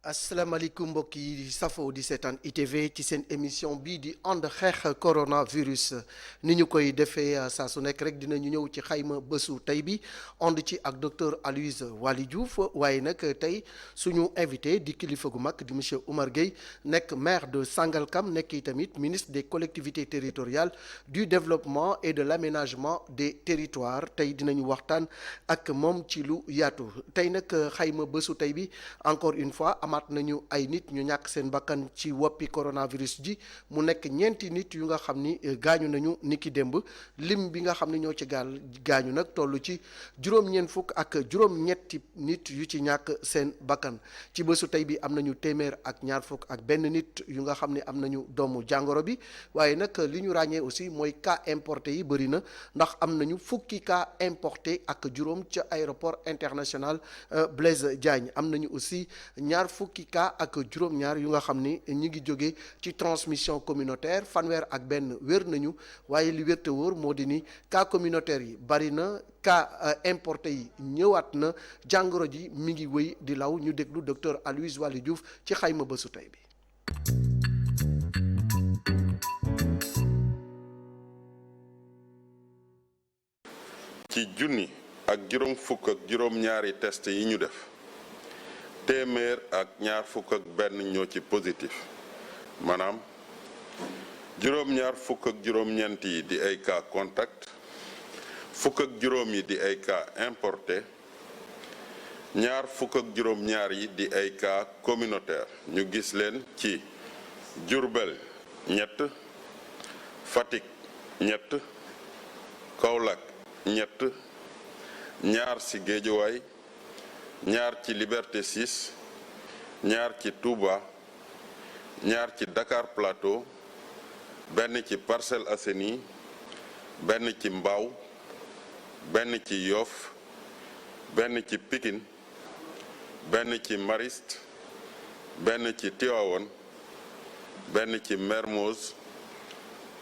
asalaamaaleykum mbokk yi safo di seetaan ITV ci seen émission bii di ànd xeex coronavirus ni ñu koy defee saa su nekk rek dinañu ñëw ci xayma bésu tey bi ànd ci ak docteur Aloyse Waly Diouf waaye nag tey suñu invité di kilifa gu mag di monsieur Oumar Gueye nekk maire de Sangalkam nekk tamit ministre des collectivités territoriales du développement et de l'aménagement des territoires tey dinañu waxtaan ak moom ci lu yaatu tey nag xayma bésu tey bi encore une fois. amaat nañu ay nit ñu ñàkk seen bakkan ci woppi coronavirus ji mu nekk ñeenti nit yu nga xam ni gaañu nañu niki démb lim bi nga xam ne ñoo ci gaañu nag toll ci juróom-ñeent fukk ak juróom-ñetti nit yu ci ñàkk seen bakkan ci bésu tey bi am nañu téeméer ak ñaar fukk ak benn nit yu nga xam ne am nañu doomu jàngoro bi waaye nag li ñu ràññee aussi mooy cas importé yi bëri na ndax am nañu fukki cas importé ak juróom ca aéroport international Blaise Diagne am nañu aussi ñaar fukki cas ak juróom-ñaar yu nga xam ni ñi ngi jóge ci transmission communautaire fanweer ak benn wér nañu waaye li wér te wóor moo di ni cas communautaire yi bari na cas importé yi ñëwaat na jàngoro ji mi ngi wéy di law ñu déglu docteur Aloyse Waly Diouf ci xayma bésu tey bi. ci junni ak juróom fukk ak juróom-ñaari test yi ñu def. téeméer ak ñaar fukk ak benn ñoo ci positif maanaam juróom-ñaar fukk ak juróom-ñeent yi di ay cas contact fukk ak juróom yi di ay cas importé ñaar fukk ak juróom-ñaar yi di ay cas communautaire ñu gis leen ci Diourbel ñett Fatick ñett Kaolack ñett ñaar ci Guédiawaye ñaar ci Liberté 6 ñaar ci Touba ñaar ci Dakar Plateau benn ci Parcelles Assainies benn ci Mbao benn ci Yoff benn ci Pikine benn ci Mariste benn ci Tivaouane benn ci Mermoz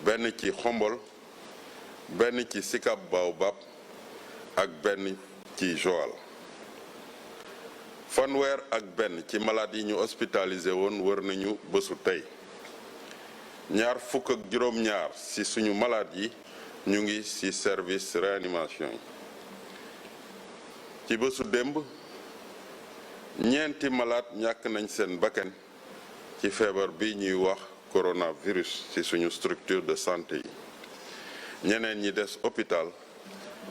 benn ci Khombol benn ci Sicap Baobab ak benn ci Joal fanweer ak benn ci malade yi ñu hospitalisé woon wër nañu bésu tey ñaar fukk ak juróom-ñaar ci suñu malade yi ñu ngi ci service réanimation yi ci bésu démb ñeenti malade ñàkk nañ seen bakkan ci feebar bi ñuy wax coronavirus ci suñu structure de santé yi ñeneen ñi des hôpital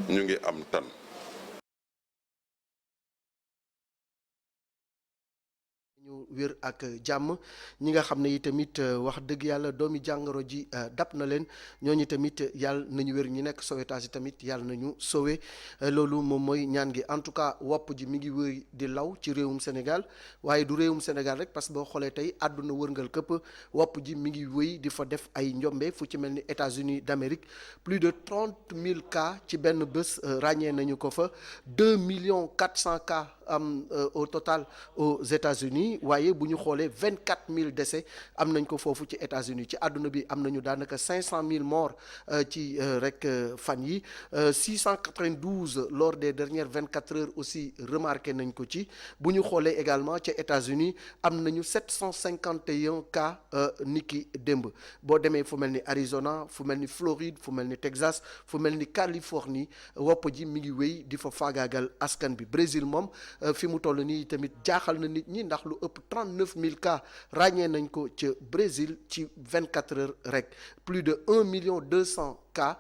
ñu ngi am tan ñu wér ak jàmm ñi nga xam ne yi tamit wax dëgg yàlla doomi jàngoro ji dab na leen ñooñu tamit yàlla nañu wér ñi nekk sauvetage yi tamit yàlla nañu sauvé loolu moom mooy ñaan gi en tout cas wopp ji mi ngi wéy di law ci réewum Sénégal waaye du réewum Sénégal rek parce que boo xoolee tey àdduna wërngal këpp wopp ji mi ngi wéy di fa def ay njombe fu ci mel ni États-Unis d'Amérique plus de 30 000 cas ci benn bés ràññee nañu ko fa 2 400 000 cas am au total aux États-Unis waaye bu ñu xoolee 24 000 décès am nañ ko foofu ci États-Unis ci àdduna bi am nañu daanaka 500 000 morts ci rek fan yi 692 lors des dernières 24 heures aussi remarqué nañ ko ci bu ñu xoolee également ci États-Unis am nañu 751 cas niki démb boo demee fu mel ni Arizona fu mel ni Floride fu mel ni Texas fu mel ni Californie wopp ji mi ngi wéy di fa faagaagal askan bi Brésil moom fi mu toll nii tamit jaaxal na nit ñi ndax lu ëpp 39 000 cas ràññee nañ ko ca Brésil ci 24 heures rek plus de 1 200 000 cas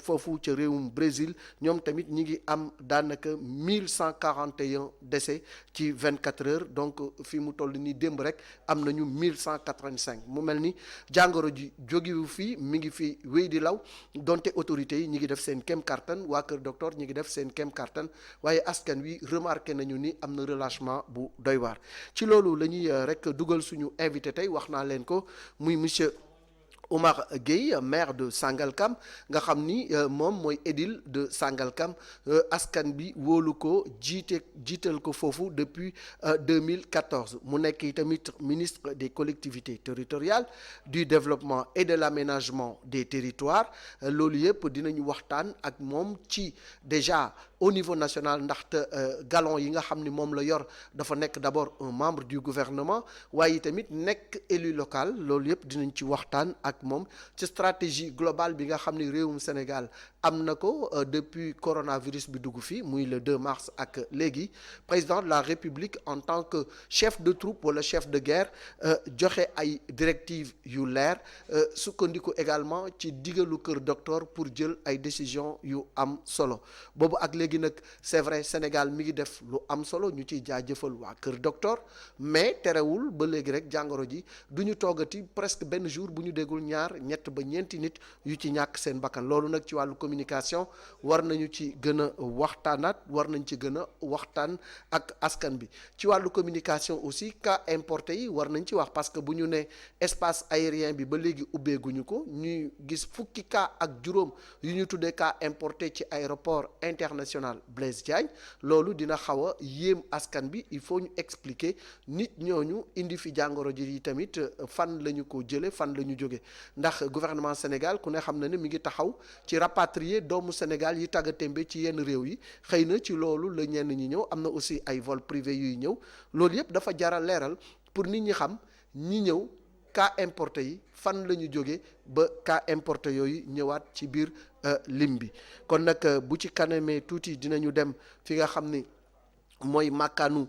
foofu ca réewum Brésil ñoom tamit ñi ngi am daanaka 1141 décès ci 24 heures donc fi mu toll nii démb rek am nañu 1185 mu mel ni jàngoro ji jógewu fii mi ngi fi wéy di law donte autorités yi ñi ngi def seen kem kartan waa Kër Docteur ñi ngi def seen kem kartan waaye askan wi remarqué nañu ni am na relâchement bu doy waar ci loolu la ñuy rek dugal suñu invité tey wax naa leen ko muy monsieur Oumar Gueye maire de Sangalkam nga xam ni moom mooy édile de Sangalkam askan bi wóolu ko jiital ko foofu depuis 2014 mu nekk tamit ministre des collectivités territoriales du développement et de l'aménagement des territoires loolu yëpp dinañu waxtaan ak moom ci déjà au niveau national ndaxte galon yi nga xam ni moom la yor dafa nekk d'abord un membre du gouvernement waaye tamit nekk élu local loolu yëpp dinañ ci waxtaan ak moom ci stratégie globale bi nga xam ni réewum Sénégal am na ko depuis coronavirus bi dugg fi muy le 2 mars ak léegi président de la République en tant que chef de troupe wala chef de guerre joxe ay directives yu leer sukkandiku également ci digalu kër docteur pour jël ay décisions yu am solo boobu ak léegi nag c'est vrai Sénégal mi ngi def lu am solo ñu ciy jaajëfal waa kër docteur mais terewul ba léegi rek jàngoro ji du ñu toogati presque benn jour bu ñu déggul ñaar ñett ba ñeenti nit yu ci ñàkk seen bakkan loolu nag ci wàllu communication war nañu ci gën a waxtaanaat war nañ ci gën a waxtaan ak askan bi ci wàllu communication aussi cas importé yi war nañ ci wax parce que bu ñu ne espace aérien bi ba léegi ubbeeguñu ko ñuy gis fukki cas ak juróom yu ñu tuddee cas importé ci aéroport international Blaise Diagne loolu dina xaw a yéem askan bi il faut ñu expliquer nit ñooñu indi fi jàngoro ji yi tamit fan la ñu ko jëlee fan la ñu jóge ndax gouvernement Sénégal ku ne xam na ne mi ngi taxaw ci rapatrier doomu Sénégal yi tagga témbe ci yenn réew yi xëy na ci loolu la ñenn ñi ñëw am na aussi ay vol privé yuy ñëw loolu yëpp dafa jaral leeral pour nit ñi xam ñi ñëw cas importé yi fan la ñu jóge ba cas importé yooyu ñëwaat ci biir lim bi kon nag bu ci kanamee tuuti dinañu dem fi nga xam ni mooy màkkaanu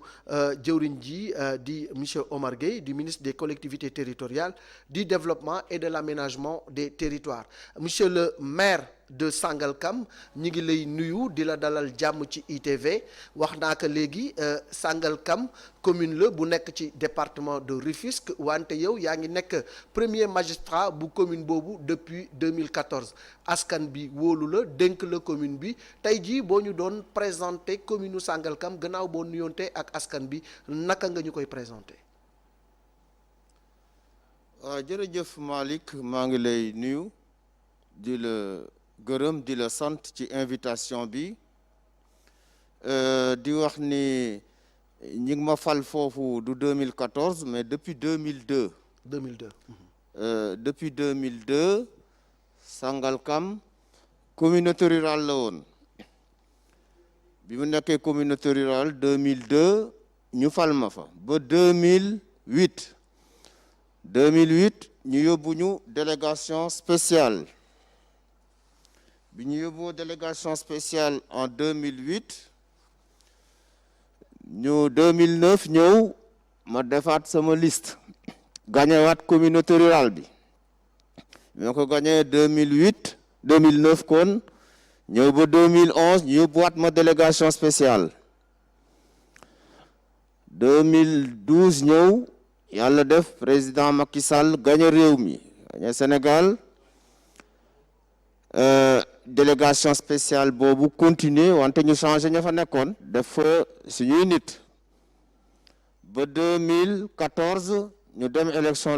jëwriñ ji di monsieur Omar Gueye di ministre des collectivités territoriales du développement et de l'aménagement des territoires monsieur le maire de Sangalkam ñi ngi lay nuyu di la dalal jàmm ci ITV wax naa ko léegi Sangalkam commune la bu nekk ci département de Rufisque wante yow yaa ngi nekk premier magistrat bu commune boobu depuis 2014 askan bi wóolu la dénk la commune bi tey jii boo ñu doon présenter commune u Sangalkam gannaaw boo nuyoonte ak askan bi naka nga ñu koy présenter. waaw jërëjëf Malick maa ngi lay nuyu di la gërëm di la sant ci invitation bi di wax ni ñi ngi ma fal foofu du 2014 mais depuis 2002. 2002. Depuis 2002 Sangalkam communauté rurale la woon bi mu nekkee communauté rurale 2002 ñu fal ma fa ba 2008 ñu yóbbu ñu délégation spéciale bi ñu yóbboo délégation spéciale en 2008 ñu 2009 ñëw ma defaat sama liste gañewaat communauté rurale bi ñoo ko gañee 2009 kon ñëw ba 2011 ñu yóbbuwaat ma délégation spéciale 2012 ñëw yàlla def président Macky Sall gañe réew mi gañe Sénégal délégation spéciale boobu continuer wante ñu changé ña fa nekkoon def fa suñuy nit ba 2014 ñu dem élection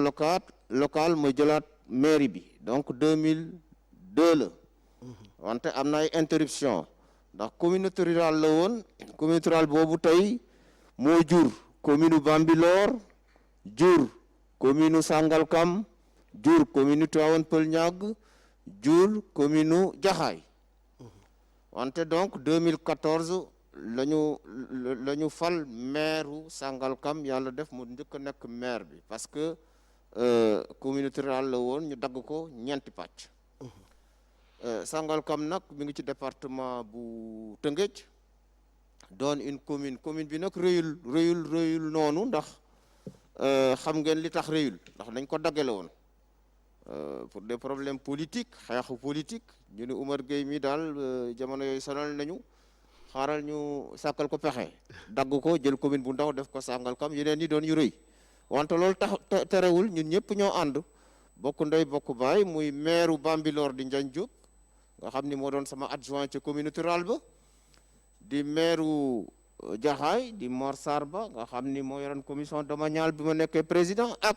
locale mooy jëlaat mairie bi donc 2002 la wante am na ay interruption ndax communauté rurale la woon communauté rurale boobu tey moo jur commune Bambilor jur commune Sangalkam jur commune Tivaouane Peulh Niaga jur commune Jaxaay wante donc 2014 la ñu fal maire Sangalkam yàlla def mu njëkk a nekk maire bi parce que communauté rurale la woon ñu dagg ko ñeenti pàcc. Sangalkam nag mi ngi ci département bu Tëngéej doon une commune bi nag rëyul noonu ndax xam ngeen li tax rëyul ndax dañ ko daggale woon pour des problèmes politiques xeexu politique ñu ne Oumar Gueye mi daal jamono yooyu sonal nañu xaaral ñu sàkkal ko pexe dagg ko jël commune bu ndaw def ko Sangalkam yeneen ñi doon yu rëy wante loolu tax terewul ñun ñëpp ñoo ànd bokk ndey bokk baay muy maire Bambilor di Ndiagne Diop nga xam ni moo doon sama adjoint ci communauté rurale ba di maire Jaxaay di Mor Sarr Ba nga xam ni moo yoroon commission domaniale bi ma nekkee président ak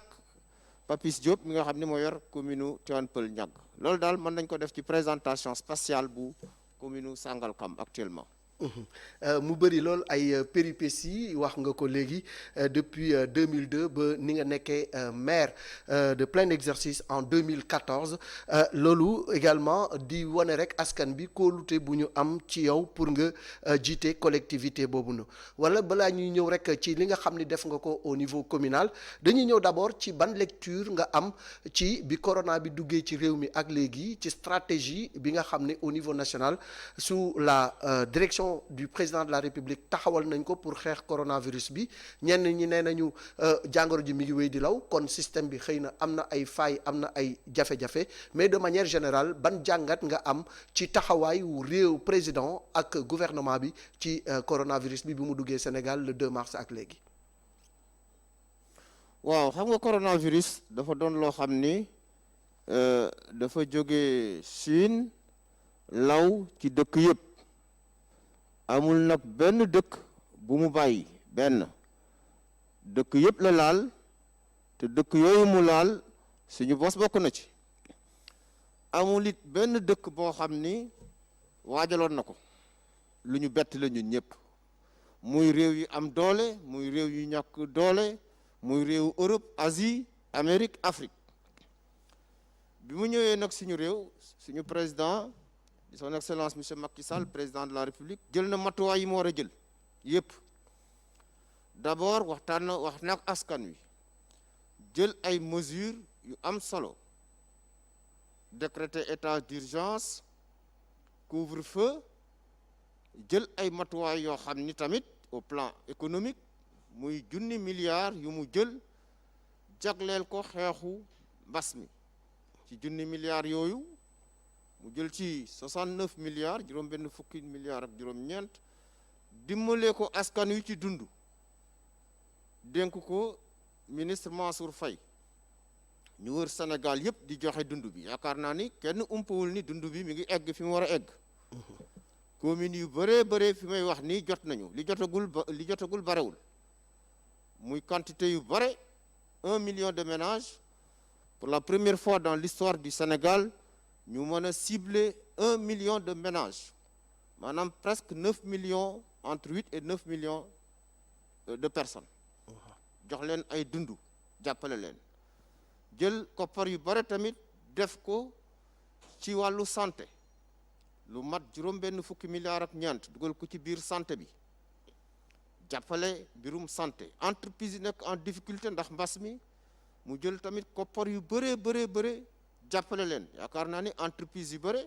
Papis Diop mi nga xam ni moo yor commune Tivaouane Peulh Niaga loolu daal mën nañ ko def ci présentation spatiale bu commune Sangalkam actuellement. mu bëri lool ay péripéties wax nga ko léegi depuis 2002 ba ni nga nekkee maire de plein exercice en 2014 loolu également di wane rek askan bi kóolute bu ñu am ci yow pour nga jiite collectivité boobu na wala balaa ñuy ñëw rek ci li nga xam ni def nga ko au niveau communal dañuy ñëw d'abord ci ban lecture nga am ci bi corona bi duggee ci réew mi ak léegi ci stratégie bi nga xam ne au niveau national sous la direction du président de la République taxawal nañ ko pour xeex coronavirus bi ñenn ñi nee nañu jàngoro ji mi ngi wéy di law kon système bi xëy na am na ay failles am na ay jafe-jafe mais de manière générale ban jàngat nga am ci taxawaayu réew président ak gouvernement bi ci coronavirus bi mu duggee Sénégal le 2 mars ak léegi. waaw xam nga coronavirus dafa doon loo xam ni dafa jóge Chine law ci dëkk yëpp. amul nag benn dëkk bu mu bàyyi benn dëkk yëpp la laal te dëkk yooyu mu laal suñu bos bokk na ci amul it benn dëkk boo xam ni waajaloon na ko lu ñu bett la ñun ñëpp muy réew yi am doole muy réew yu ñàkk doole muy réew Europe Asie Amérique Afrique bi mu ñëwee nag suñu réew suñu président son excellence monsieur Macky Sall président de la République jël na matuwaay yi mu war a jël yëpp d'abord wax na ak askan wi jël ay mesures yu am solo décréter état d'urgence couvre-feu jël ay matuwaay yoo xam ni tamit au plan économique muy junni milliards yu mu jël jagleel ko xeexu mbas mi ci junni milliards yooyu mu jël ci 69 milliards juróom-benn fukki milliards ak juróom-ñeent dimbale ko askan wi ci dund dénk ko ministre Mansour Faye ñu wër Sénégal yëpp di joxe dund bi yaakaar naa ni kenn umpawul ni dund bi mi ngi egg fi mu war a egg communes yu bëree fi may wax nii jot nañu li jotagul barewul muy quantité yu bare 1 million de ménages pour la première fois dans l'histoire du Sénégal ñu mën a cibler 1 million de ménages maanaam presque 9 millions entre 8 et 9 millions de personnes jox leen ay dund jàppale leen jël koppar yu bare tamit def ko ci wàllu santé lu mat juróom-benn fukki milliards ak ñeent dugal ko ci biir santé bi jàppale mbirum santé entreprise yi nekk en difficulté ndax mbas mi mu jël tamit koppar yu bëree jàppale leen yaakaar naa ni entreprise yu bëre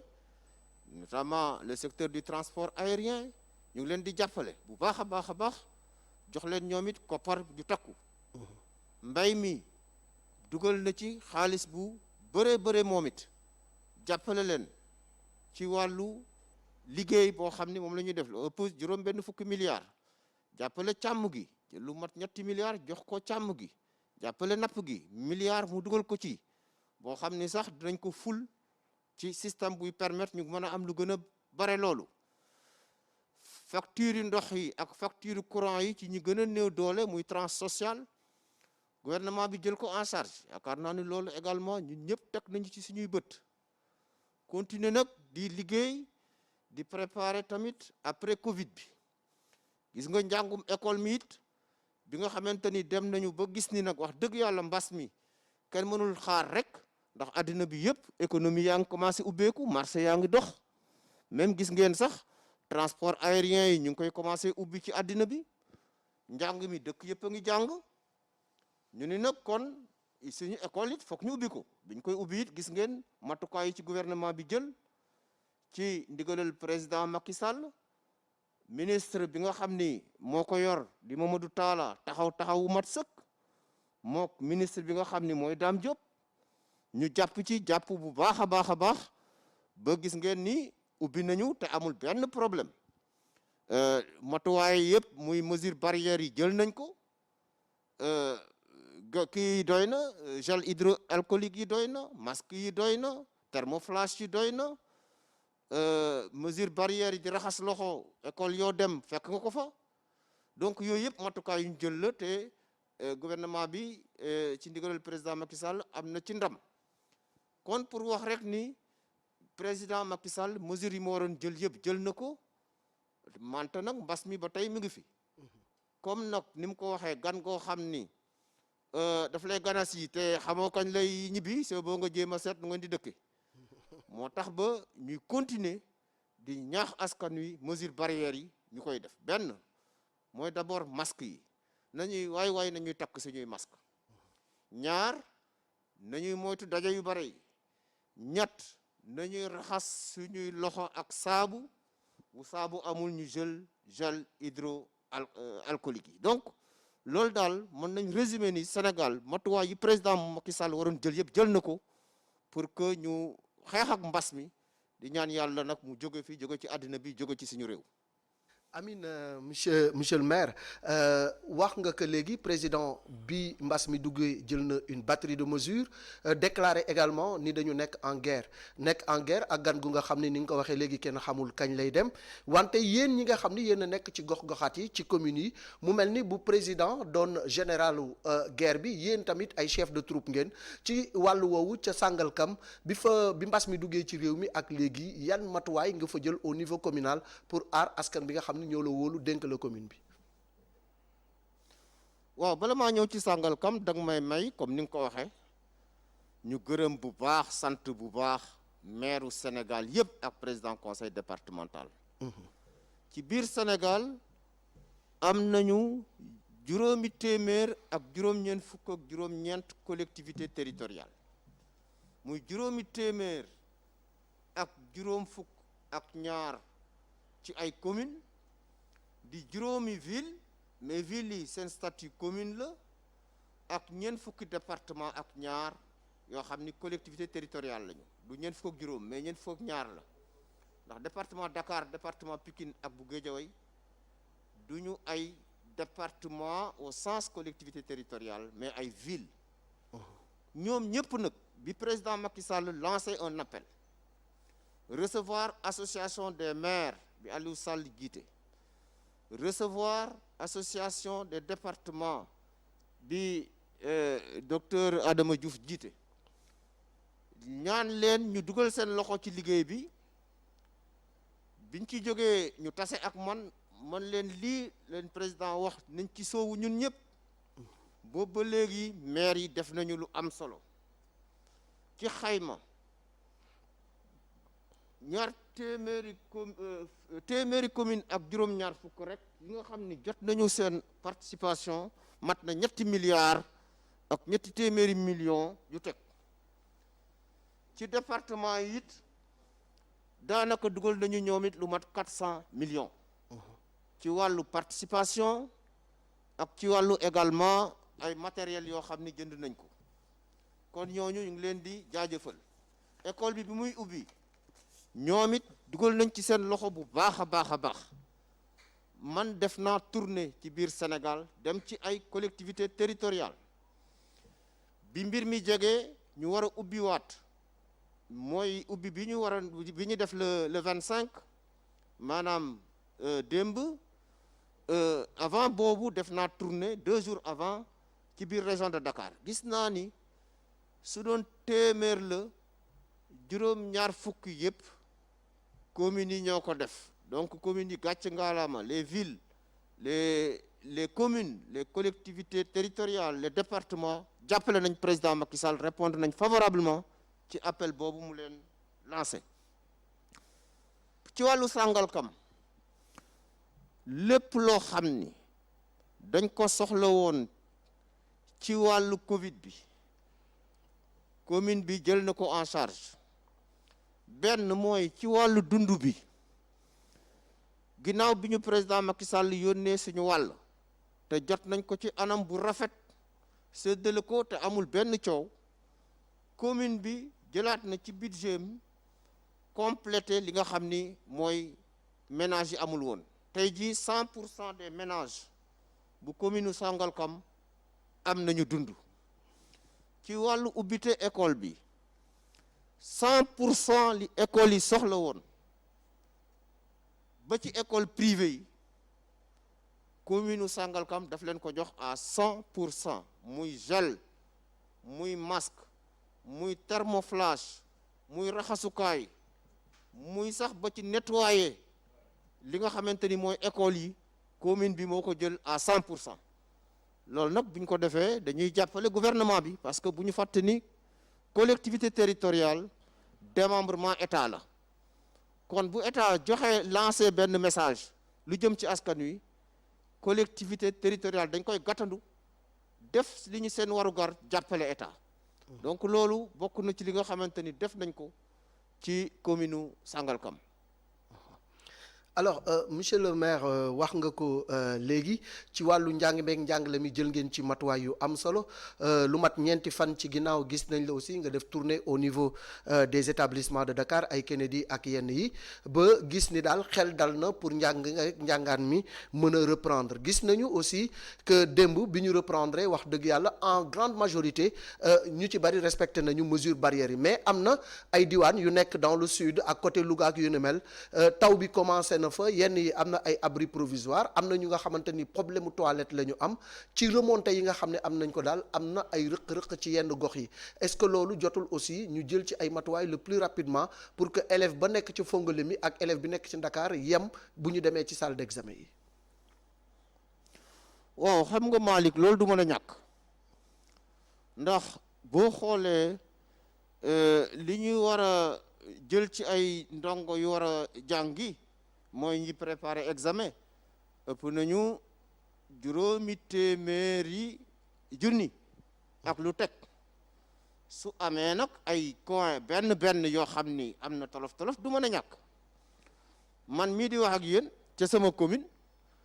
notamment le secteur du transport aérien ñu ngi leen di jàppale bu baax a baax jox leen ñoom it koppar ju takku mbay mi dugal na ci xaalis bu bëree moom it jàppale leen ci wàllu liggéey boo xam ni moom la ñuy def lu ëpp juróom-benn fukki milliards jàppale càmm gi lu mat 3 milliards jox ko càmm gi jàppale napp gi milliards mu dugal ko ci boo xam ni sax dinañ ko ful ci système buy permettre ñu mën a am lu gën a bare loolu facture yu ndox yi ak facture courant yi ci ñu gën a néew doole muy tranche sociale gouvernement bi jël ko en charge yaakaar naa ni loolu également ñun ñëpp teg nañu ci suñuy bët continuer nag di liggéey di préparer tamit après Covid bi gis nga njàngum école mi it bi nga xamante ni dem nañu ba gis ni nag wax dëgg yàlla mbas mi kenn mënul xaar rek ndax àddina bi yëpp économie yaa ngi commencé ubbeeku marché yaa ngi dox même gis ngeen sax transport aérien yi ñu ngi koy commencé ubbi ci àddina bi njàng mi dëkk yëpp a ngi jàng ñu ni nag kon suñu école it foog ñu ubbi ko biñ koy ubbi it gis ngeen matukaay yi ci gouvernement bi jël ci ndigalal président Macky Sall ministre bi nga xam ni moo ko yor di Mamadou Talla taxawu mat sëkk mook ministre bi nga xam ni mooy Dame Diop ñu jàpp ci jàpp bu baax a baax ba gis ngeen ni ubbi nañu te amul benn problème matuwaay yëpp muy mesure barrière yi jël nañ ko kii doy na gel hydroalcoolique yi doy na masque yi doy na thermoflash yi doy na mesure barrière yi di raxas loxo école yoo dem fekk nga ko fa donc yooyu yëpp matukaay yu ñu jël la te gouvernement bi ci ndigalal président Macky Sall am na ci ndam kon pour wax rek ni président Macky Sall mesures yi mu waroon jël yëpp jël na ko mante nag mbas mi ba tey mi ngi fi comme nag ni mu ko waxee gan goo xam ni daf lay ganas yi te xamoo kañ lay ñibbi c'est boo nga jéem a seet nu ngeen di dëkke moo tax ba ñuy continuer di ñaax askan wi mesure barrières yi ñu koy def benn mooy d'abord masque yi nañuy waay nañuy takk suñuy masque ñaar nañuy moytu daje yu bare yi ñett nañuy raxas suñuy loxo ak saabu bu saabu amul ñu gel hydroalcoolique yi donc loolu daal mën nañ résumer ni Sénégal matuwaay yi président Macky Sall waroon jël yëpp jël na ko pour que ñu xeex ak mbas mi di ñaan yàlla nag mu jóge fi jóge ci àddina bi jóge ci suñu réew. Amine monsieur le maire wax nga que léegi président bi mbas mi duggee jël na une batterie de mesures déclaré également ni dañu nekk en guerre ak gan gu nga xam ne ni nga ko waxee léegi kenn xamul kañ lay dem wante yéen ñi nga xam ni yéen a nekk ci gox-goxaat yi ci communes yi mu mel ni bu président doon généralu guerre bi yéen tamit ay chef de troupe ngeen ci wàllu woowu ca Sangalkam bi mbas mi duggee ci réew mi ak léegi yan matuwaay nga fa jël au niveau communal pour aar askan bi nga xam ñoo la wóolu dénk la commune bi. waaw bala maa ñëw ci Sangalkam danga may comme ni nga ko waxee ñu gërëm bu baax sant bu baax maire Sénégal yëpp ak président conseil départemental. ci biir Sénégal am nañu juróomi téeméer ak juróom-ñeent fukk ak juróom-ñeent collectivité territoriale muy juróomi téeméer ak juróom fukk ak ñaar ci ay commune di juróomi ville mais ville yi seen statut commune la ak ñeent fukki département ak ñaar yoo xam ni collectivité territoriale lañu du ñeent fukk ak juróom mais ñeent fukk ak ñaar la ndax département Dakar département Pikine ak bu Guédiawaye du ñu ay département au sens collectivité territoriale mais ay ville ñoom ñëpp nag bi président Macky Sall lancé un appel recevoir association des maires bi Aliou Sall jiite recevoir association des départements bi docteur Adama Diouf jiite ñaan leen ñu dugal seen loxo ci liggéey bi biñ ci jógee ñu tase ak man leen lii leen président wax nañ ci soowu ñun ñëpp boobu ba léegi maire yi def nañu lu am solo ci xayma ñaar téeméeri commune ak juróom-ñaar fukk rek yi nga xam ni jot nañu seen participation mat na 3 milliards ak 3 téeméeri millions yu teg ci département yi it daanaka dugal nañu ñoom it lu mat 400 millions ci wàllu participation ak ci wàllu également ay matériels yoo xam ni jënd nañ ko kon ñooñu ñu ngi leen di jaajëfal école bi muy ubbi ñoom it dugal nañ ci seen loxo bu baax a baax man def naa tournée ci biir Sénégal dem ci ay collectivités territoriales bi mbir mi jegee ñu war a ubbiwaat mooy ubbi bi ñu def le 25 maanaam démb avant boobu def naa tournée 2 jours avant ci biir région de Dakar gis naa ni su doon téeméer la juróom-ñaar fukk yëpp communes yi ñoo ko def donc communes yi gàcce ngaalaama les villes les communes les collectivités territoriales les départements jàppale nañ président Macky Sall répondre nañ favorablement ci appel boobu mu leen lancé ci wàllu Sangalkam lépp loo xam ni dañ ko soxla woon ci wàllu Covid bi commune bi jël na ko en charge benn mooy ci wàllu dund bi ginnaaw bi ñu président Macky Sall yónnee suñu wàll te jot nañ ko ci anam bu rafet séddale ko te amul benn coow commune bi jëlaat na ci budget am complété li nga xam ni mooy ménages yi amul woon tey jii 100% des ménages bu commune Sangalkam am nañu dund ci wàllu ubbite école bi 100% li école yi soxla woon ba ci école privée yi commune Sangalkam daf leen ko jox à 100% muy gel muy masque muy thermoflash muy raxasukaay muy sax ba ci nettoyer li nga xamante ni mooy école yi commune bi moo ko jël à 100%. loolu nag bu ñu ko defee dañuy jàppale gouvernement bi parce que bu ñu fàtte ni collectivité territoriale démembrement état la kon bu état joxe lancé benn message lu jëm ci askan wi collectivité territoriale dañ koy gàttandu def li ñu seen warugar jàppale état donc loolu bokk na ci li nga xamante ni def nañ ko ci commune Sangalkam. alors monsieur le maire wax nga ko léegi ci wàllu njàng meeg njàngale mi jël ngeen ci matuwaay yu am solo lu mat ñeenti fan ci ginnaaw gis nañ la aussi nga def tournée au niveau des établissements de Dakar ay Kennedy ak yenn yi ba gis ni daal xel dal na pour njàngaan mi mën a reprendre gis nañu aussi que démb bi ñu reprendre wax dëgg yàlla en grande majorité ñu ci bari respecté nañu mesures barrières yi mais am na ay diwaan yu nekk dans le sud ak côté Louga ak yu ne mel taw bi commencé na fa yenn yi am na ay abri provisoire am na ñu nga xamante ni problème mu toilette la ñu am ci remontée yi nga xam ne am nañ ko daal am na ay rëq-rëq ci yenn gox yi est-ce que loolu jotul aussi ñu jël ci ay matuwaay le plus rapidement pour que élève ba nekk ci Fongolemi ak élève bi nekk ci Dakar yem bu ñu demee ci salle d'examen yi. waaw xam nga Malick loolu du mën a ñàkk ndax boo xoolee li ñu war a jël ci ay ndongo yu war a jàngi mooy ñi préparer examen ëpp nañu juróomi téeméeri junni ak lu teg su amee nag ay coin benn yoo xam ni am na tolof-tolof du mën a ñàkk man mii di wax ak yéen ca sama commune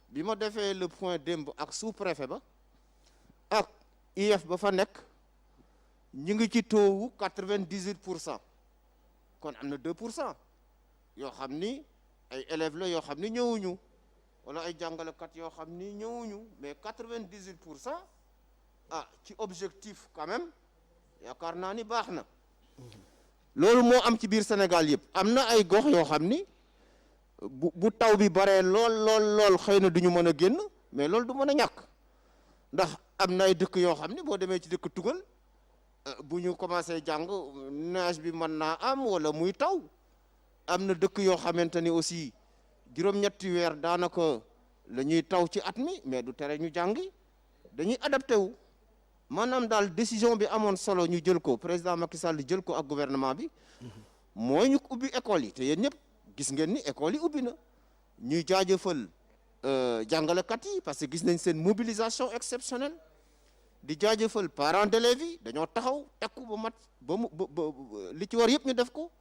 bi ma defee le point démb ak sous-préfet ba ak IEF ba fa nekk ñu ngi ci taux 98%. kon am na 2% yoo xam ni ay élèves la yoo xam ni ñëwuñu wala ay jàngalekat yoo xam ni ñëwuñu mais 98% ah ci objectif quand même yaakaar naa ni baax na. loolu moo am ci biir Sénégal yëpp am na ay gox yoo xam ni bu taw bi baree lool xëy na du ñu mën a génn mais loolu du mën a ñàkk ndax am na ay dëkk yoo xam ni boo demee ci dëkk tugal bu ñu commencé jàng neige bi mën naa am wala muy taw am na dëkk yoo xamante ni aussi juróom-ñetti weer daanaka la ñuy taw ci at mi mais du tere ñu jàngi dañuy adapté wu maanaam daal décision bi amoon solo ñu jël ko président Macky Sall jël ko ak gouvernement bi mooy ñu ubbi école yi te yéen ñëpp gis ngeen ni école yi ubbi na ñuy jaajëfal jàngalekat yi parce que gis nañ seen mobilisation exceptionnelle di jaajëfal parents d'élèves yi dañoo taxaw tekku ba mat ba mu ba li ci war yëpp ñu def ko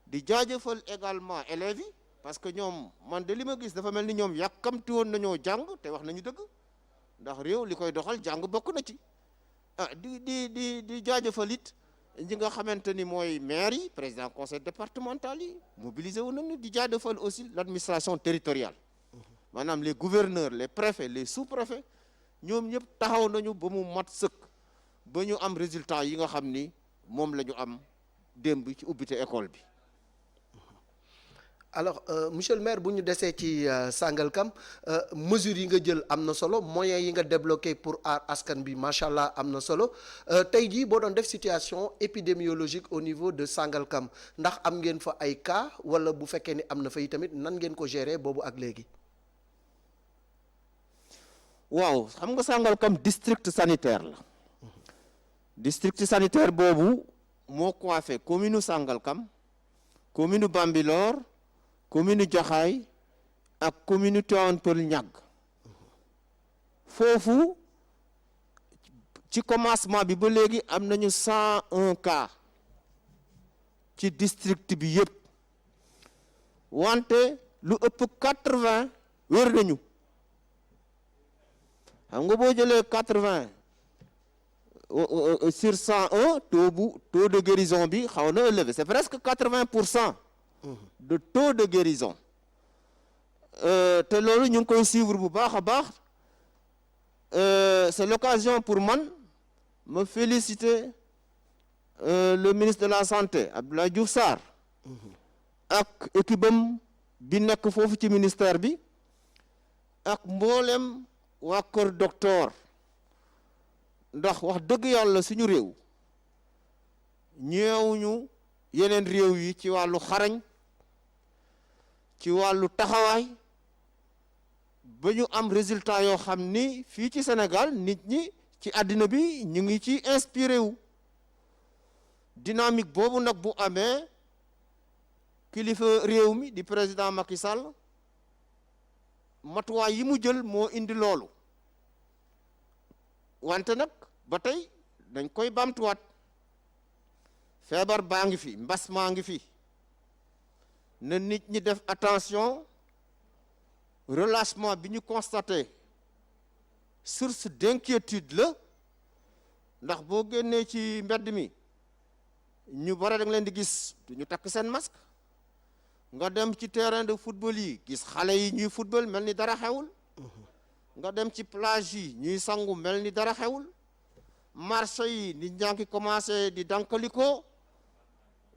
di jaajëfal également élèves yi parce que ñoom man de li ma gis dafa mel ni ñoom yàkkamti woon nañoo jàng te wax nañu dëgg ndax réew li koy doxal jàng bokk na ci ah di jaajëfal it ñi nga xamante ni mooy maire yi président conseil départemental yi mobilisé wu nañu di jaajëfal aussi l'administration territoriale maanaam les gouverneurs les préfets les sous-préfets ñoom ñëpp taxaw nañu ba mu mat sëkk ba ñu am résultat yi nga xam ni moom la ñu am démb ci ubbite école bi. alors monsieur le maire bu ñu desee ci Sangalkam mesures yi nga jël am na solo moyens yi nga débloqué pour aar askan bi macha allah am na solo tey jii boo doon def situation épidémiologique au niveau de Sangalkam ndax am ngeen fa ay cas wala bu fekkee ni am na fa yi tamit nan ngeen ko gérer boobu ak léegi. waaw xam nga Sangalkam district sanitaire la district sanitaire boobu moo coiffé commune Sangalkam commune Bambilor commune Jaxaay ak commune Tivaouane Peulh Niaga foofu ci commencement bi ba léegi am nañu 101 cas ci district bi yëpp wante lu ëpp 80 wér nañu xam nga boo jëlee 80 sur 101 taux de guérison bi xaw na élevé c'est presque 80% de taux de guérison te loolu ñu ngi koy suivre bu baax a baax c'est l'occasion pour man ma féliciter le ministre de la santé Abdoulaye Diouf Sarr ak équipe am bi nekk foofu ci ministère bi ak mboolem waa kër docteur ndax wax dëgg yàlla suñu réew ñeewuñu yeneen réew yi ci wàllu xarañ ci wàllu taxawaay ba ñu am résultat yoo xam ni fii ci Sénégal nit ñi ci àddina bi ñu ngi ci inspiré wu dynamique boobu nag bu amee kilifa réew mi di président Macky Sall matuwaay yi mu jël moo indi loolu wante nag ba tey dañ koy bamtuwaat feebar baa ngi fi mbas maa ngi fi na nit ñi def attention relâchement bi ñu constaté source d'inquiétude la ndax boo génnee ci mbedd mi ñu bare da nga leen di gis ñu takk seen masque nga dem ci terrain de football yi gis xale yi ñuy football mel ni dara xewul nga dem ci plage yi ñuy sangu mel ni dara xewul marché yi nit ñaa ngi commencé di dankaliko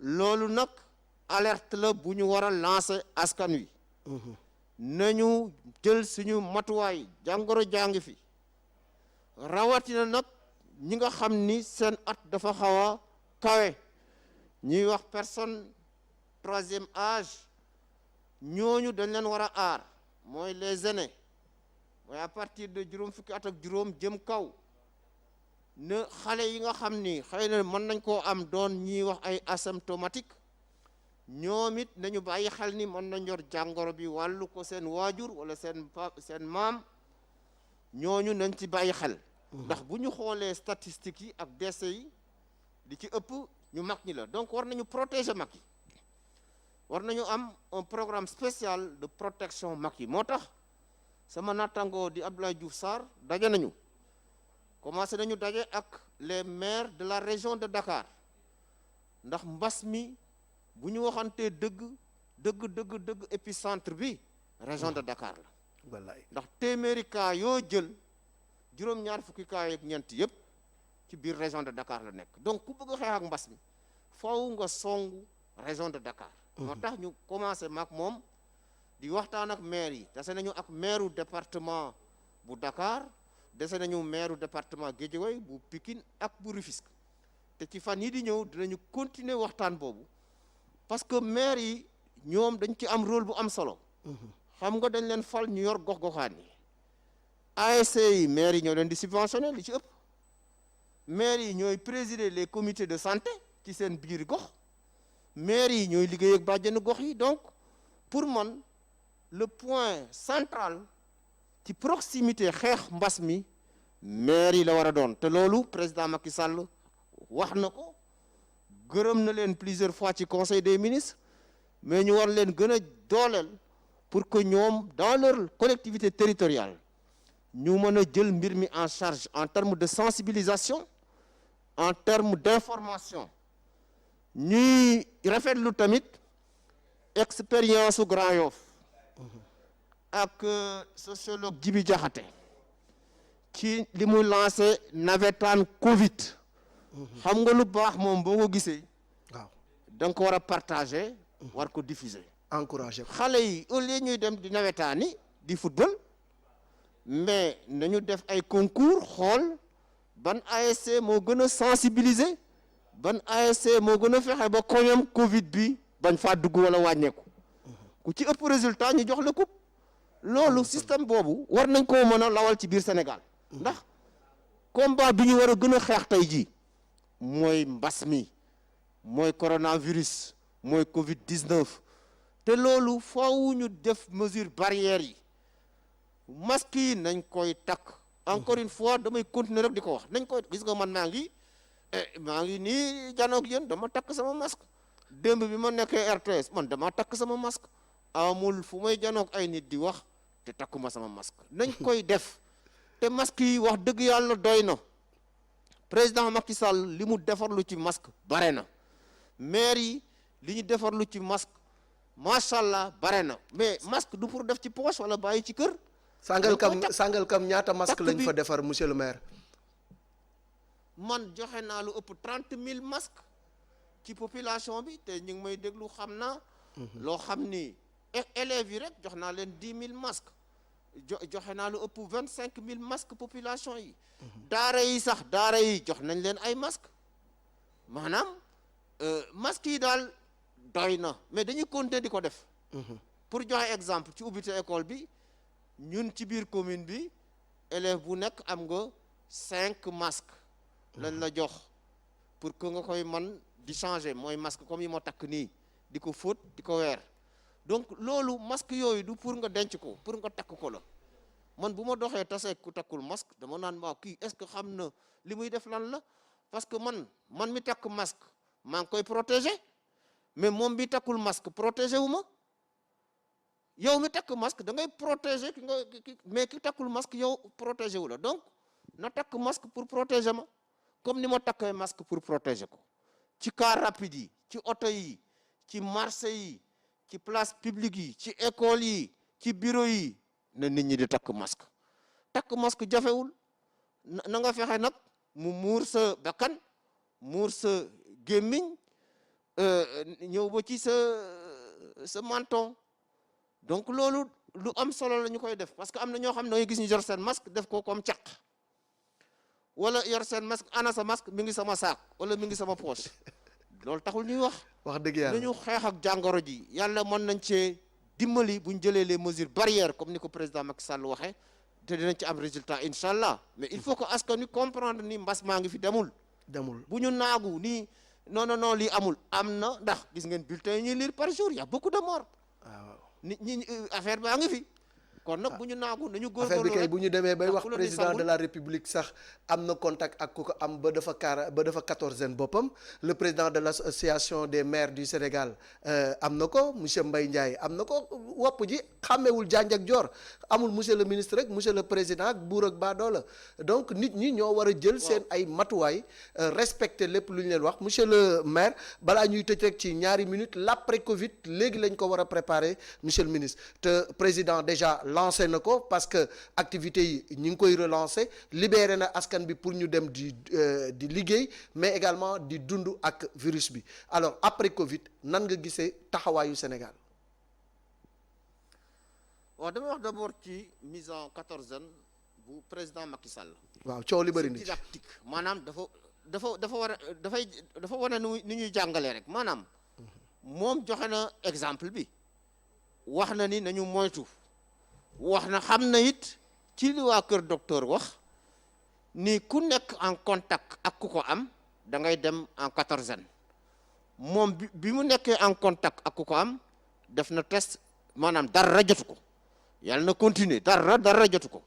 loolu nag alerte la bu ñu war a lancer askan wi nañu jël suñu matuwaay jàngoro jàngi fi rawatina nag ñi nga xam ni seen at dafa xaw a kawe ñuy wax personne troisième âge ñooñu dañ leen war a aar mooy les aînés mooy à partir de juróom fukki at ak juróom jëm kaw ne xale yi nga xam ni xëy na mën nañ koo am doon ñuy wax ay asymptomatique ñoom it nañu bàyyi xel ni mën nañ yor jàngoro bi wàllu ko seen waajur wala seen maam ñooñu nañ ci bàyyi xel ndax bu ñu xoolee statistiques yi ak décès yi di ci ëpp ñu mag ñi la donc war nañu protéger mag yi war nañu am un programme spécial de protection mag yi moo tax sama nattangoo di Abdoulaye Diouf Sarr daje nañu commencé nañu daje ak les maires de la région de Dakar ndax mbas mi bu ñu waxantee dëgg épicentre bi région de Dakar la wallaay ndax téeméeri cas yoo jël juróom-ñaar fukki cas yeeg ñeent yëpp ci biir région de Dakar la nekk donc ku bëgg a xeex ak mbas mi faw nga songu région de Dakar moo tax ñu commencé maak moom di waxtaan ak maire yi dese nañu ak maire département bu Dakar dese nañu maire département Guédiawaye bu Pikine ak bu Rufisque te ci fan yi di ñëw dinañu continuer waxtaan boobu parce que maire yi ñoom dañ ci am rôle bu am solo xam nga dañ leen fal ñu yor gox-goxaan yi ASC yi maire yi ñoo leen di subventionné li ci ëpp maire yi ñooy présider les comités de santé ci seen biir gox maire yi ñooy liggéey ak bàjjenu gox yi donc pour man le point central ci proximité xeex mbas mi maire yi la war a doon te loolu président Macky Sall wax na ko gërëm na leen plusieurs fois ci conseil des ministres mais ñu war leen gën a dooleel pour que ñoom dans leur collectivité territoriale ñu mën a jël mbir mi en charge en termes de sensibilisation en termes d'information ñuy rafetlu tamit expérience su Grand Yoff ak sociologue Djibi Diakhaté ci li muy lancé navétane Covid xam nga lu baax moom boo ko gisee waaw da nga ko war a partager war ko diffuser encouragé ko xale yi au lieu ñuy dem di nawetaani di football mais nañu def ay concours xool ban ASC moo gën a sensibiliser ban ASC moo gën a fexe ba koñam Covid bi bañ faa dugg wala wàññeeku ku ci ëpp résultat ñu jox la coupe loolu système boobu war nañ koo mën a lawal ci biir Sénégal ndax combat bi ñu war a gën a xeex tey jii mooy mbas mi mooy coronavirus mooy Covid 19 te loolu faaw ñu def mesure barrière yi masque yi nañ koy takk encore une fois damay continuer rek di ko wax nañ koy gis nga man maa ngi nii janoog yéen dama takk sama masque démb bi ma nekkee RTS man dama takk sama masque amul fu may janoog ay nit di wax te takkuma sama masque nañ koy def te masque yi wax dëgg yàlla doy na président Macky Sall li mu defarlu ci masque bare na maire yi li ñu defarlu ci masque allah bare na mais masque du pour def ci poche wala bàyyi ci kër. Sangalkam ñaata masque lañ fa defar monsieur le maire. man joxe naa lu ëpp 30 000 masques ci population bi te ñu ngi may déglu xam naa. loo xam ni élèves yi rek jox naa leen 10 000 masques joxe naa lu ëpp 25 000 masques population yi. daara yi sax daara yi jox nañ leen ay masques maanaam masques yi daal doy na mais dañuy continuer di ko def. pour joxe exemple ci ubbite école bi ñun ci biir commune bi élève bu nekk am nga 5 masques lañ la jox pour que nga koy man di changer mooy masque comme yi ma takk nii di ko fóot di ko weer donc loolu masque yooyu du pour nga denc ko pour nga takk ko la man bu ma doxee tase ku takkul masque dama naan waaw kii est-ce que xam na li muy def lan la parce que man mi takk masque maa ngi koy protéger mais moom bi takkul masque protéger wu ma yow mi takk masque da ngay protéger mais ki takkul masque yow protéger wu la donc na takk masque pour protéger ma comme ni ma takkee masque pour protéger ko ci car rapide yi ci oto yi ci marché yi ci place publique yi ci école yi ci bureau yi na nit ñi di takk masque jafewul na nga fexe nag mu muur sa bakkan muur sa gémmiñ ñëw ba ci sa menton donc loolu lu am solo la ñu koy def parce que am na ñoo xam ne da ngay gis ñu yor seen masque def ko comme caq wala yor seen masque ana sa masque mi ngi sama saak wala mi ngi sama poche loolu taxul ñuy wax dëgg yàlla nañu xeex ak jàngoro ji yàlla mën nañ cee dimbali bu ñu jëlee les mesures barrières comme ni ko président Macky Sall waxee te dinañ ci am résultat incha allah mais il faut que askan wi comprendre ni mbas maa ngi fi demul bu ñu naagu nii non lii amul am na ndax gis ngeen bulletin yi ñuy lire par jour y a beaucoup de morts nit ñi affaire baa ngi fi kon nag bu ñu naagu nañu góorgóorlu affaire bi kay rek bu ñu demee bay wax président de la république sax am na contact ak ku ko am ba dafa quatorzaine boppam le président de l'association des maires du Sénégal am na ko monsieur Mbaye Ndiaye am na ko wopp ji xàmmewul janj ak joor amul monsieur le ministre rek monsieur le président ak buur ak baadoola donc nit ñi ñoo war a jël seen ay matuwaay respecter lépp lu ñu leen wax monsieur le maire balaa ñuy tëj rek ci ñaari minutes l'après Covid léegi lañ ko war a préparer monsieur le ministre te président déjà lancé na ko parce que activités yi ñu ngi koy relancer libéré na askan bi pour ñu dem di liggéey mais également di dund ak virus bi alors après Covid nan nga gisee taxawaayu Sénégal. waaw damay wax d'abord ci mise en quatorzaine bu président Macky Sall. waaw coow li bëri na ci didactique maanaam dafa wane ni ñuy jàngalee rek maanaam moom joxe na exemple bi wax na ni nañu moytu. wax na xam na it ci li waa kër docteur wax ni ku nekk en contact ak ku ko am da ngay dem en quatorzaine moom bi mu nekkee en contact ak ku ko am def na test maanaam dara jotu ko yàlla na continuer dara jotu ko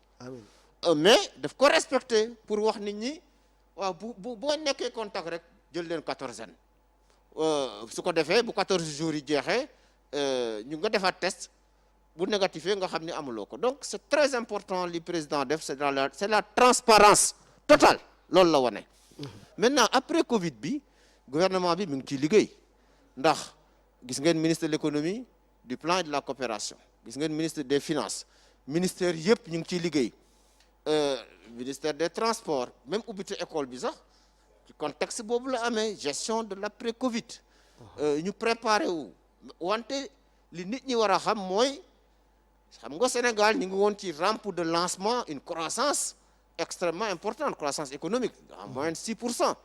mais daf ko respecté pour wax nit ñi waaw boo nekkee contact rek jël leen quatorzaine su ko defee bu 14 jours yi jeexee ñu nga defaat test bu négatifé nga xam ne amuloo ko donc c'est très important li président def c'est la transparence totale loolu la wane maintenant après Covid bi gouvernement bi mi ngi ciy liggéey ndax gis ngeen ministre de l'économie du plan et de la coopération gis ngeen ministre des finances ministère yëpp ñu ngi ciy liggéey ministère des transports même ubbite école bi sax ci contexte boobu la amee gestion de l'après Covid ñu préparé wu wante li nit ñi war a xam mooy xam nga Sénégal ñu ngi woon ci rampe de lancement une croissance extrêmement importante croissance économique en moyenne 6%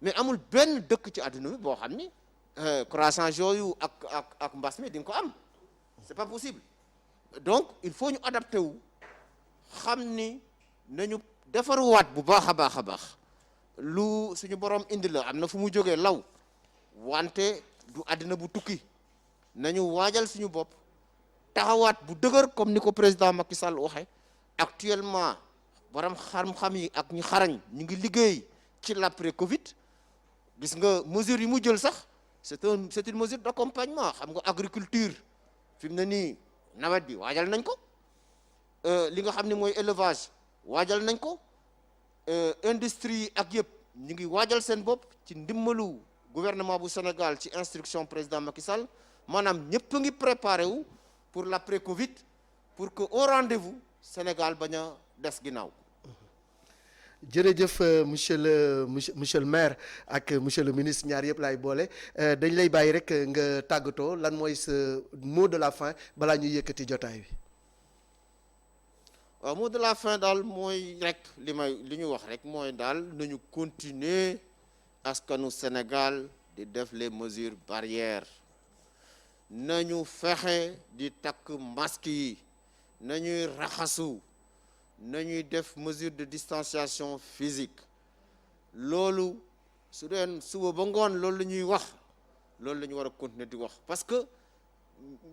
mais amul benn dëkk ci àdduna bi boo xam ni croissance yooyu ak mbas mi di nga ko am c'est pas possible donc il faut ñu adapté wu xam ni nañu defaruwaat bu baax a baax lu suñu borom indi la am na fu mu jógee law wante du àddina bu tukki nañu waajal suñu bopp taxawaat bu dëgër comme ni ko président Macky Sall waxee actuellement borom xam-xam yi ak ñu xarañ ñu ngi liggéey ci l'après Covid gis nga mesures yi mu jël sax c'est une mesure d'accompagnement xam nga agriculture fi mu ne nii nawet bi waajal nañ ko li nga xam ne mooy élevage waajal nañ ko industrie ak yëpp ñu ngi waajal seen bopp ci ndimbalu gouvernement bu Sénégal ci instruction président Macky Sall maanaam ñëpp a ngi préparé wu pour l'après Covid pour que au rendez-vous Sénégal bañ a des ginnaaw. jërëjëf monsieur le maire ak monsieur le ministre ñaar yëpp laay boole dañ lay bàyyi rek nga tàggatoo lan mooy sa mot de la fin balaa ñuy yëkkati jotaay bi. waaw mot de la fin daal mooy rek li ñu wax rek mooy daal nañu continuer askanu Sénégal di def les mesures barrières nañu fexe di takk masque yi nañuy raxasu nañuy def mesure de distanciation physique loolu su deen suba ba ngoon loolu la ñuy wax loolu la ñu war a continuer di wax parce que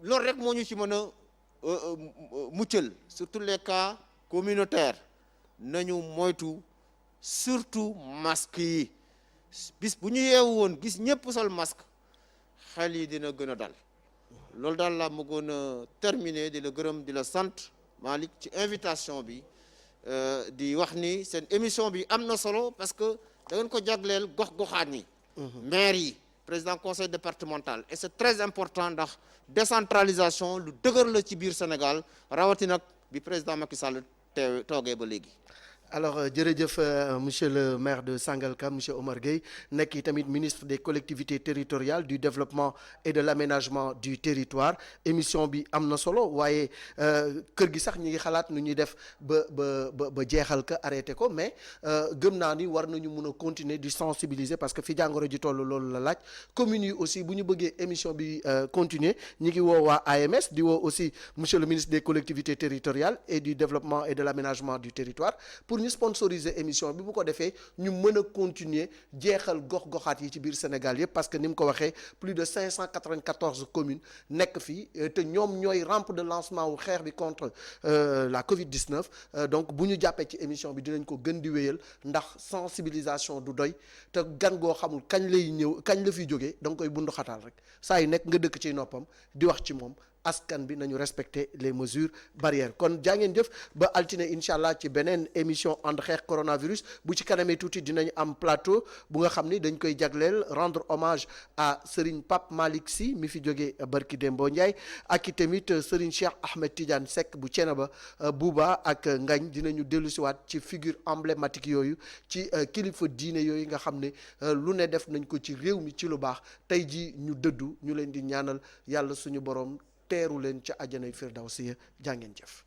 loolu rek moo ñu ci mën a muccal surtout les cas communautaires nañu moytu surtout masque yi bis bu ñu yeewu woon gis ñëpp sol masque xel yi dina gën a dal loolu daal laa bëggoon a terminer di la gërëm di la sant Malick ci invitation bi di wax ni seen émission bi am na solo parce que da ngeen ko jagleel gox-goxaan yi maire yi président conseil départemental et c'est très important ndax décentralisation lu dëgër la ci biir Sénégal rawatina bi président Macky Sall toogee ba léegi. alors jërëjëf monsieur le maire de Sangalkam monsieur Omar Gueye nekk i tamit ministre des collectivités territoriales du développement et de l'aménagement du territoire émission bi am na solo waaye kër gi sax ñi ngi xalaat nu ñuy def ba jeexal ko arrêté ko mais gëm naa ni war nañu mun a continuer di sensibiliser parce que fi jàngoro ji toll loolu la laaj communes yi aussi bu ñu bëggee émission bi continuer ñi ngi woo waa AMS di woo aussi monsieur le ministre des collectivités territoriales et du développement et de l'aménagement du territoire pour ñu sponsoriser émission bi bu ko defee ñu mën a continuer jeexal gox-goxaat yi ci biir Sénégal yëpp parce que ni mu ko waxee plus de 594 communes nekk fii te ñoom ñooy rampe de lancement wu xeex bi contre la Covid-19 donc bu ñu jàppee ci émission bi dinañ ko gën di wéyal ndax sensibilisation du doy te gan goo xamul kañ lay ñëw kañ la fiy jógee da nga koy bundu xataal rek saa yu nekk nga dëkk ci noppam di wax ci moom askan bi nañu respecter les mesures barrières kon jaa ngeen jëf ba altine incha allah ci beneen émission ànd xeex coronavirus bu ci kanamee tuuti dinañ am plateau bu nga xam ni dañ koy jagleel rendre hommage à Serigne Pape Malick Sy mi fi jógee barki Dembo Ndiaye ak i tamit Serigne Cheikh Ahmed Tidiane Seck bu Thiénaba Bouba ak Ngagne dinañu dellusiwaat ci figure emblématique yooyu ci kilifa diine yooyu nga xam ne lu ne def nañ ko ci réew mi ci lu baax tey ji ñu dëddu ñu leen di ñaanal yàlla suñu borom teeru leen ca àjjanay firdawsi jaa ngeen jëf